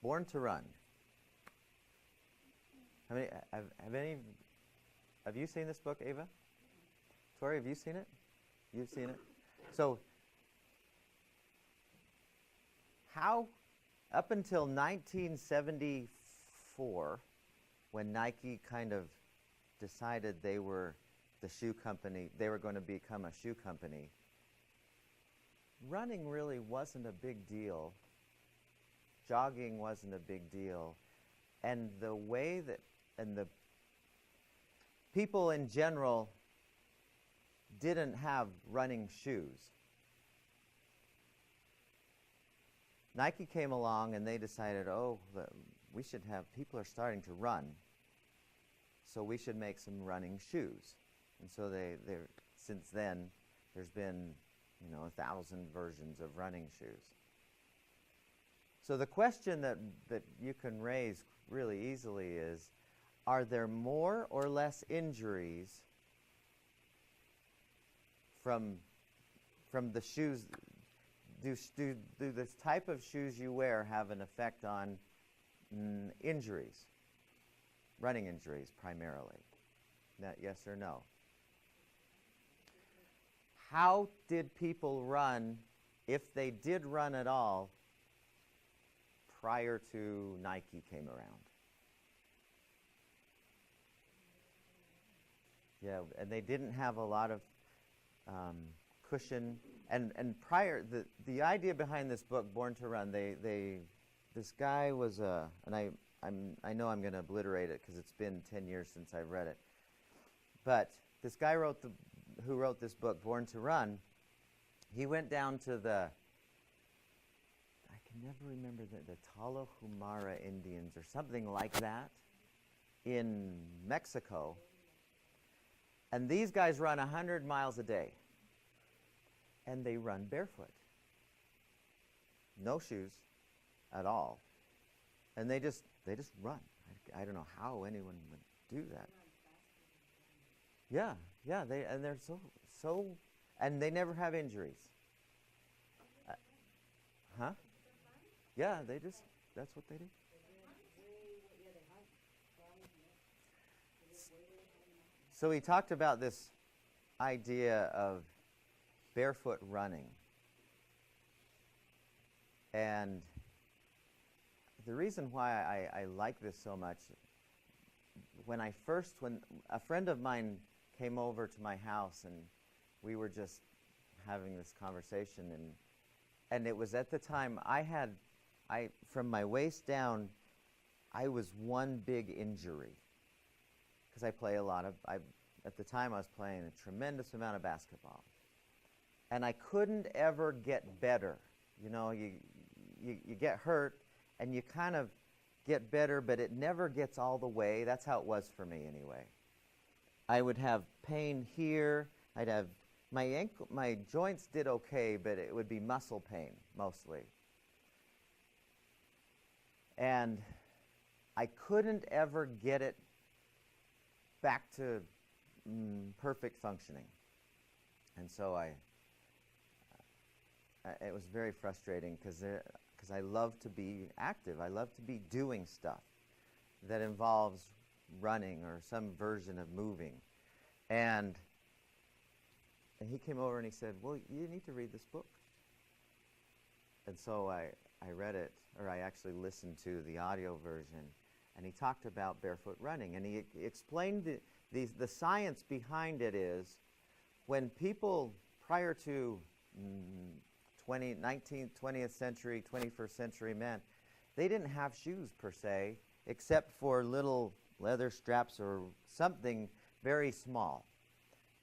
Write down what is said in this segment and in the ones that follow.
Born to Run. How many have you seen this book, Ava? Tori, have you seen it? You've seen it? So how, up until 1974, when Nike kind of decided they were the shoe company, they were going to become a shoe company, running really wasn't a big deal. Jogging wasn't a big deal. And the way that, and the people in general didn't have running shoes. Nike came along and they decided, oh, we should have, people are starting to run, so we should make some running shoes. And so since then, there's been, 1,000 versions of running shoes. So the question that you can raise really easily is, are there more or less injuries from the shoes? Do this type of shoes you wear have an effect on injuries, running injuries primarily? Yes or no? How did people run, if they did run at all, prior to Nike came around? Yeah, and they didn't have a lot of cushion. And prior, the idea behind this book, Born to Run, this guy was and I know I'm going to obliterate it because it's been 10 years since I've read it. But this guy who wrote this book, Born to Run, he went down to I can never remember the Talahumara Indians or something like that in Mexico. And these guys run 100 miles a day. And they run barefoot. No shoes at all. And they just run. I don't know how anyone would do that. Yeah, they're so and they never have injuries. Huh? Yeah, that's what they do. So he talked about this idea of barefoot running. And the reason why I like this so much, when a friend of mine came over to my house and we were just having this conversation, and it was at the time from my waist down, I was one big injury. Because I play at the time I was playing a tremendous amount of basketball. And I couldn't ever get better. You get hurt and you kind of get better, but it never gets all the way. That's how it was for me anyway. I would have pain here. I'd have my joints did okay, but it would be muscle pain mostly. And I couldn't ever get it back to perfect functioning. And so it was very frustrating because I love to be active. I love to be doing stuff that involves running or some version of moving. And he came over and he said, well, you need to read this book. And so I read it, or I actually listened to the audio version, and he talked about barefoot running. And he explained the science behind it is when people prior to 19th, 20th century, 21st century men, they didn't have shoes per se, except for little leather straps or something very small.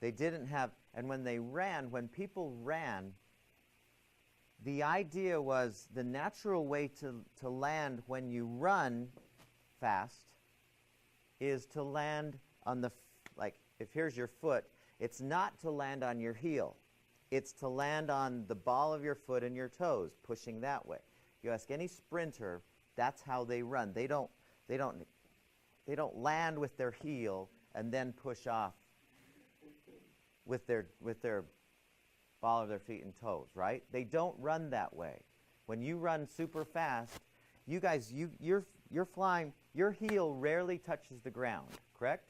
They didn't have, and when people ran, the idea was the natural way to land when you run fast is to land on like if here's your foot, it's not to land on your heel. It's to land on the ball of your foot and your toes, pushing that way. You ask any sprinter, that's how they run. They don't land with their heel and then push off with their ball of their feet and toes, right? They don't run that way. When you run super fast, you guys, you're flying, your heel rarely touches the ground, correct?